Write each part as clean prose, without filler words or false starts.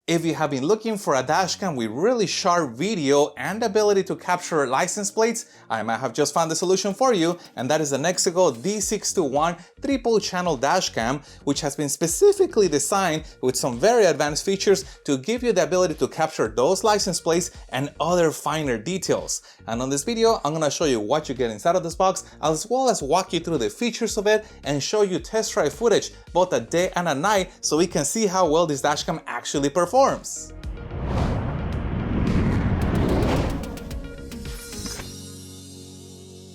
If you have been looking for a dashcam with really sharp video and the ability to capture license plates, I might have just found the solution for you, and that is the Nexigo D621 triple channel dashcam, which has been specifically designed with some very advanced features to give you the ability to capture those license plates and other finer details. And on this video, I'm gonna show you what you get inside of this box, as well as walk you through the features of it and show you test drive footage both at day and at night so we can see how well this dashcam actually performs.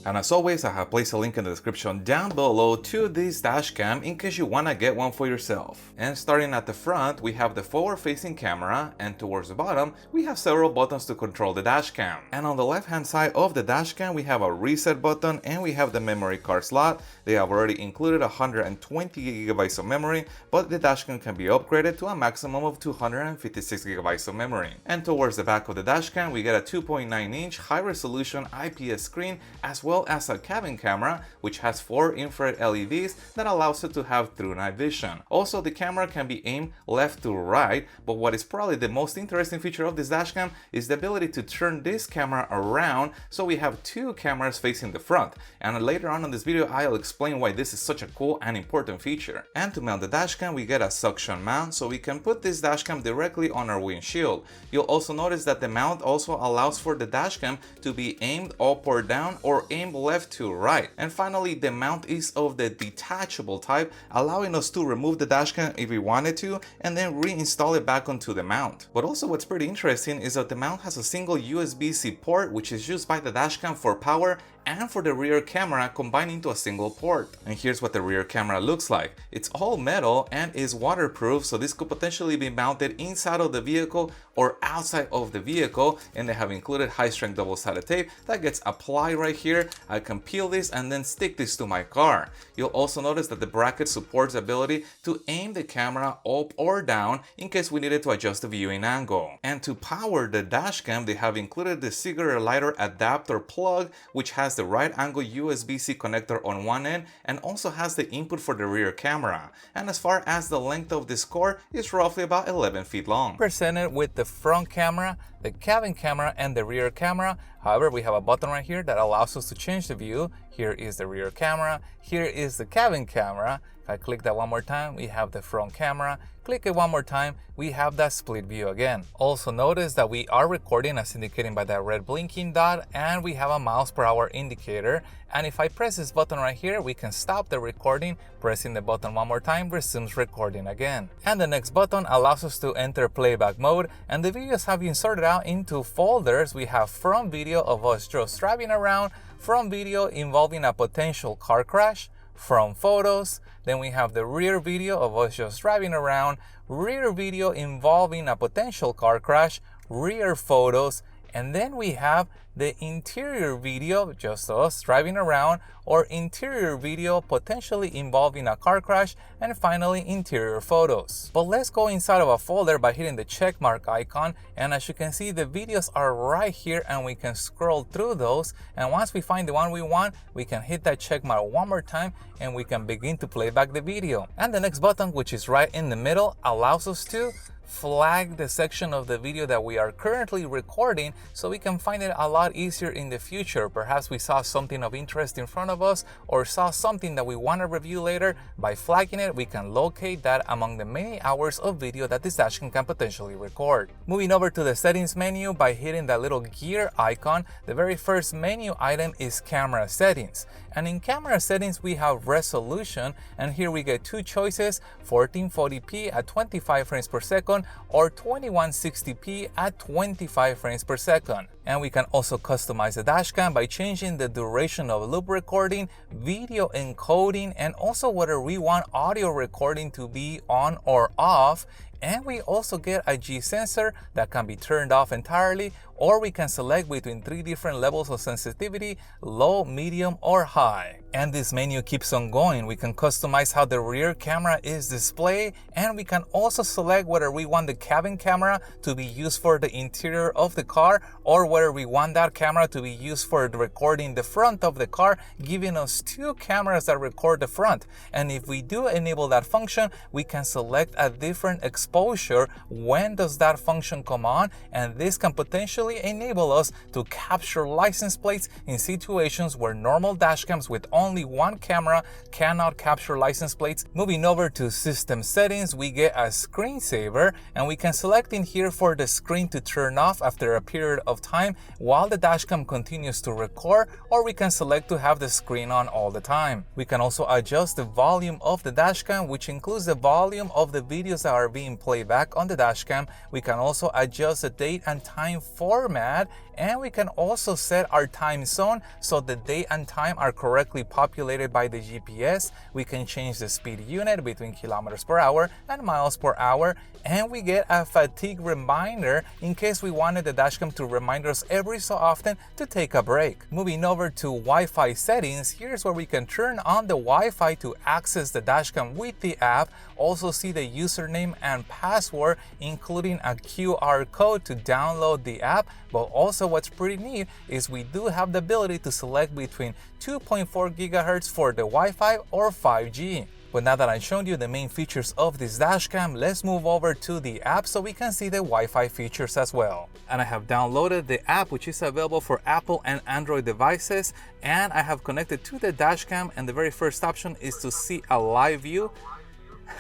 And as always, I have placed a link in the description down below to this dashcam in case you want to get one for yourself. And starting at the front, we have the forward-facing camera, and towards the bottom, we have several buttons to control the dashcam. And on the left-hand side of the dashcam, we have a reset button and we have the memory card slot. They have already included 120 gigabytes of memory, but the dashcam can be upgraded to a maximum of 256 gigabytes of memory. And towards the back of the dashcam, we get a 2.9-inch high-resolution IPS screen, as well as a cabin camera, which has 4 infrared LEDs that allows it to have through night vision. Also, the camera can be aimed left to right, but what is probably the most interesting feature of this dashcam is the ability to turn this camera around, so we have 2 cameras facing the front. And later on in this video, I'll explain why this is such a cool and important feature. And to mount the dashcam, we get a suction mount, so we can put this dashcam directly on our windshield. You'll also notice that the mount also allows for the dashcam to be aimed up or down, or aimed left to right. And finally, the mount is of the detachable type, allowing us to remove the dashcam if we wanted to and then reinstall it back onto the mount. But also what's pretty interesting is that the mount has a single USB-C port, which is used by the dashcam for power and for the rear camera combined into a single port. And here's what the rear camera looks like. It's all metal and is waterproof, so this could potentially be mounted inside of the vehicle or outside of the vehicle, and they have included high-strength double-sided tape that gets applied right here. I can peel this and then stick this to my car. You'll also notice that the bracket supports the ability to aim the camera up or down in case we needed to adjust the viewing angle. And to power the dashcam, they have included the cigarette lighter adapter plug, which has the right angle USB-C connector on one end and also has the input for the rear camera. And as far as the length of this cord, it's roughly about 11 feet long. Presented with the front camera, the cabin camera, and the rear camera. However, we have a button right here that allows us to change the view. Here is the rear camera, here is the cabin camera. If I click that one more time, we have the front camera. Click it one more time, we have that split view again. Also notice that we are recording as indicated by that red blinking dot, and we have a miles per hour indicator. And if I press this button right here, we can stop the recording. Pressing the button one more time resumes recording again. And the next button allows us to enter playback mode, and the videos have been sorted out into folders. We have front video of us just driving around, front video involving a potential car crash, from photos, then we have the rear video of us just driving around, rear video involving a potential car crash, rear photos, and then we have the interior video, just us driving around, or interior video potentially involving a car crash, and finally interior photos. But let's go inside of a folder by hitting the check mark icon, and as you can see, the videos are right here and we can scroll through those, and once we find the one we want, we can hit that check mark one more time and we can begin to play back the video. And the next button, which is right in the middle, allows us to flag the section of the video that we are currently recording so we can find it a lot easier in the future. Perhaps we saw something of interest in front of us or saw something that we want to review later. By flagging it, we can locate that among the many hours of video that this dashcam can potentially record. Moving over to the settings menu by hitting that little gear icon, the very first menu item is camera settings. And in camera settings, we have resolution, and here we get 2 choices, 1440p at 25 frames per second or 2160p at 25 frames per second. And we can also customize the dashcam by changing the duration of loop recording, video encoding, and also whether we want audio recording to be on or off. And we also get a G sensor that can be turned off entirely, or we can select between 3 different levels of sensitivity, low, medium, or high. And this menu keeps on going. We can customize how the rear camera is displayed, and we can also select whether we want the cabin camera to be used for the interior of the car or whether we want that camera to be used for recording the front of the car, giving us two cameras that record the front. And if we do enable that function, we can select a different exposure when does that function come on, and this can potentially enable us to capture license plates in situations where normal dashcams with only one camera cannot capture license plates. Moving over to system settings, we get a screensaver, and we can select in here for the screen to turn off after a period of time while the dashcam continues to record, or we can select to have the screen on all the time. We can also adjust the volume of the dashcam, which includes the volume of the videos that are being played back on the dashcam. We can also adjust the date and time format, and we can also set our time zone so the date and time are correctly populated by the GPS. We can change the speed unit between kilometers per hour and miles per hour, and we get a fatigue reminder in case we wanted the dashcam to remind us every so often to take a break. Moving over to Wi-Fi settings, here's where we can turn on the Wi-Fi to access the dashcam with the app, also see the username and password, including a QR code to download the app. But also what's pretty neat is we do have the ability to select between 2.4 GHz for the Wi-Fi or 5G. But now that I've shown you the main features of this dashcam, let's move over to the app so we can see the Wi-Fi features as well. And I have downloaded the app, which is available for Apple and Android devices, and I have connected to the dashcam, and the very first option is to see a live view.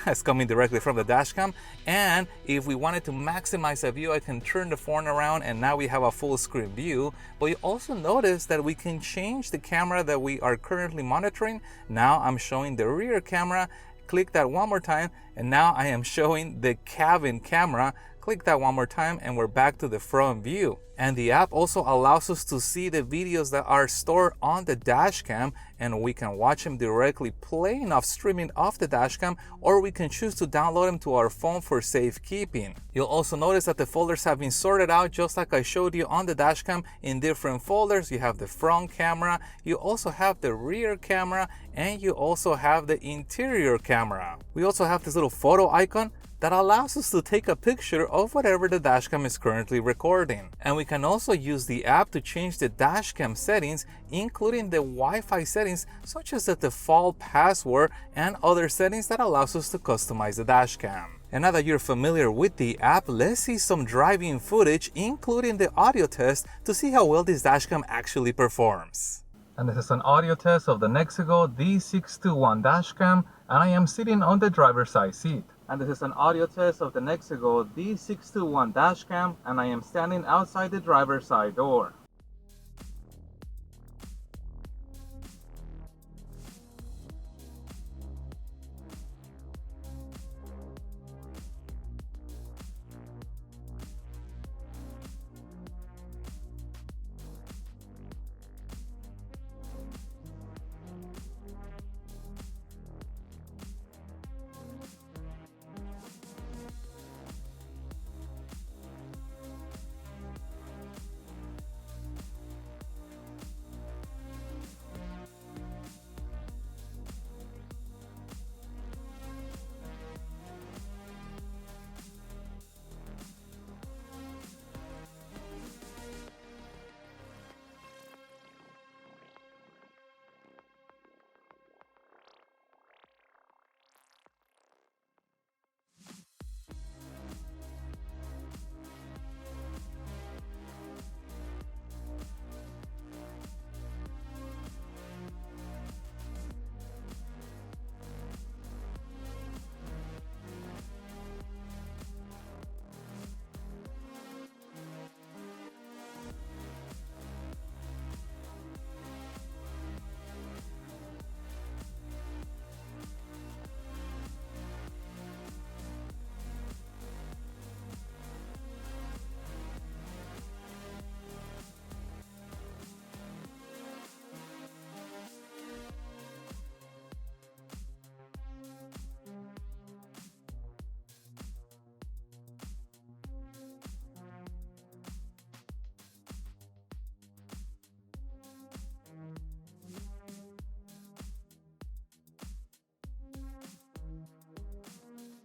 It's coming directly from the dashcam, and if we wanted to maximize the view, I can turn the phone around and now we have a full screen view. But you also notice that we can change the camera that we are currently monitoring. Now I'm showing the rear camera. Click that one more time, and now I am showing the cabin camera. Click that one more time and we're back to the front view. And the app also allows us to see the videos that are stored on the dashcam, and we can watch them directly playing off streaming off the dashcam, or we can choose to download them to our phone for safekeeping. You'll also notice that the folders have been sorted out just like I showed you on the dashcam in different folders. You have the front camera, you also have the rear camera, and you also have the interior camera. We also have this little photo icon that allows us to take a picture of whatever the dashcam is currently recording. And we can also use the app to change the dashcam settings, including the Wi-Fi settings, such as the default password and other settings that allows us to customize the dashcam. And now that you're familiar with the app, let's see some driving footage, including the audio test, to see how well this dashcam actually performs. And this is an audio test of the Nexigo D621 dashcam, and I am sitting on the driver's side seat. And this is an audio test of the Nexigo D621 dashcam, and I am standing outside the driver's side door.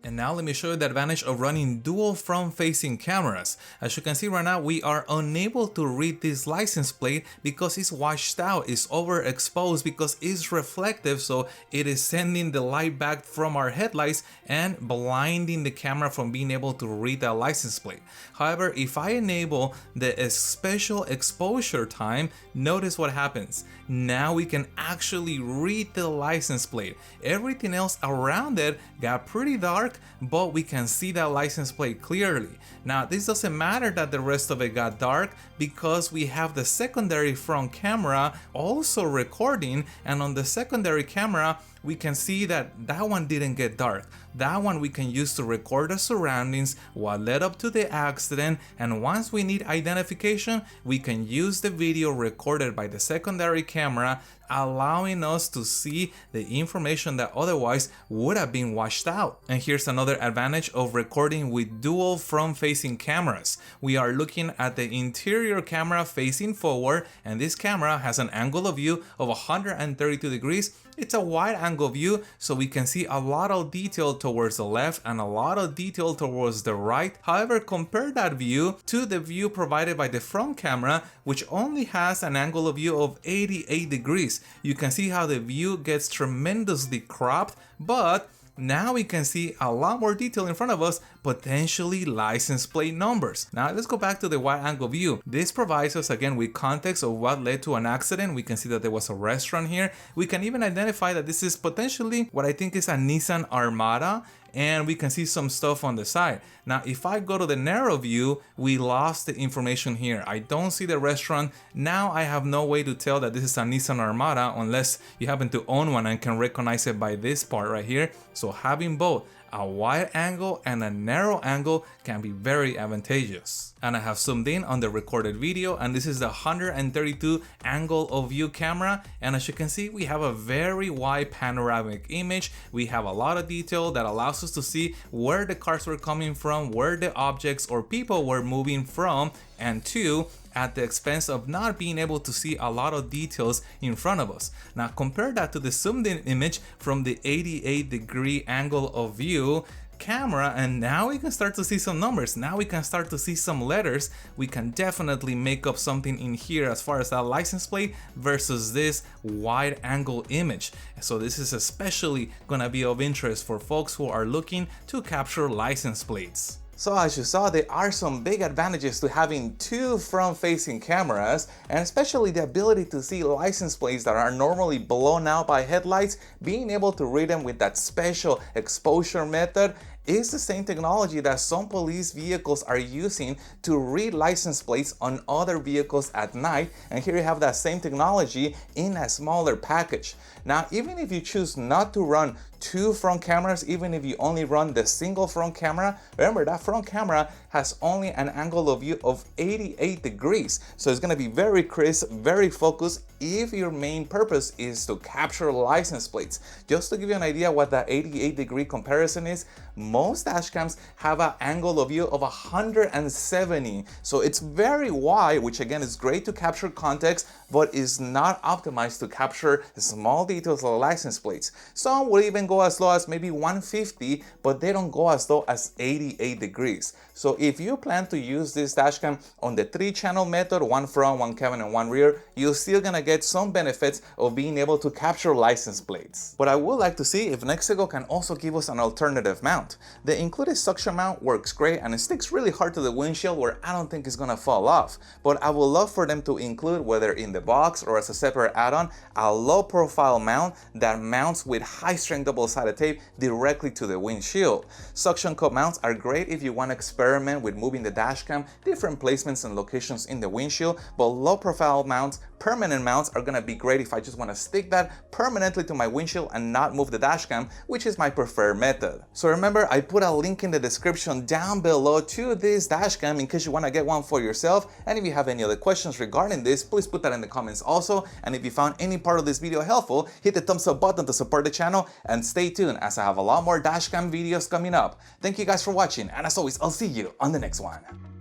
And now let me show you the advantage of running dual front-facing cameras. As you can see right now, we are unable to read this license plate because it's washed out, it's overexposed because it's reflective, so it is sending the light back from our headlights and blinding the camera from being able to read that license plate. However, if I enable the special exposure time, notice what happens. Now we can actually read the license plate. Everything else around it got pretty dark, but we can see that license plate clearly. Now, this doesn't matter that the rest of it got dark because we have the secondary front camera also recording, and on the secondary camera we can see that that one didn't get dark. That one we can use to record the surroundings, what led up to the accident, and once we need identification, we can use the video recorded by the secondary camera, allowing us to see the information that otherwise would have been washed out. And here's another advantage of recording with dual front-facing cameras. We are looking at the interior camera facing forward, and this camera has an angle of view of 132 degrees. It's a wide angle view, so we can see a lot of detail towards the left and a lot of detail towards the right. However, compare that view to the view provided by the front camera, which only has an angle of view of 88 degrees. You can see how the view gets tremendously cropped, but now we can see a lot more detail in front of us, potentially license plate numbers. Now let's go back to the wide angle view. This provides us again with context of what led to an accident. We can see that there was a restaurant here. We can even identify that this is potentially what I think is a Nissan Armada, and we can see some stuff on the side. Now, if I go to the narrow view, we lost the information here. I don't see the restaurant. Now I have no way to tell that this is a Nissan Armada unless you happen to own one and can recognize it by this part right here. So having both a wide angle and a narrow angle can be very advantageous. And I have zoomed in on the recorded video, and this is the 132 angle of view camera, and as you can see, we have a very wide panoramic image. We have a lot of detail that allows us to see where the cars were coming from, where the objects or people were moving from and to, at the expense of not being able to see a lot of details in front of us. Now compare that to the zoomed in image from the 88-degree angle of view camera, and now we can start to see some numbers. Now we can start to see some letters. We can definitely make up something in here as far as that license plate versus this wide angle image. So this is especially gonna be of interest for folks who are looking to capture license plates. So as you saw, there are some big advantages to having two front-facing cameras, and especially the ability to see license plates that are normally blown out by headlights. Being able to read them with that special exposure method is the same technology that some police vehicles are using to read license plates on other vehicles at night, and here you have that same technology in a smaller package. Now, even if you choose not to run two front cameras, even if you only run the single front camera, remember that front camera has only an angle of view of 88 degrees, so it's going to be very crisp, very focused if your main purpose is to capture license plates. Just to give you an idea what that 88-degree comparison is, most dash cams have an angle of view of 170, so it's very wide, which again is great to capture context, but is not optimized to capture small details of license plates. Some will even go as low as maybe 150, but they don't go as low as 88 degrees. So if you plan to use this dashcam on the 3-channel method, one front, one cabin, and one rear, you're still gonna get some benefits of being able to capture license plates. But I would like to see if Nexigo can also give us an alternative mount. The included suction mount works great and it sticks really hard to the windshield where I don't think it's gonna fall off. But I would love for them to include, whether in the box or as a separate add-on, a low profile mount that mounts with high strength double-sided tape directly to the windshield. Suction cup mounts are great if you want to experiment with moving the dashcam different placements and locations in the windshield, but low profile mounts, permanent mounts, are gonna be great if I just want to stick that permanently to my windshield and not move the dashcam, which is my preferred method. So remember, I put a link in the description down below to this dashcam in case you want to get one for yourself, and if you have any other questions regarding this, please put that in the comments also. And if you found any part of this video helpful, hit the thumbs up button to support the channel, and stay tuned as I have a lot more dashcam videos coming up. Thank you guys for watching, and as always, I'll see you on the next one.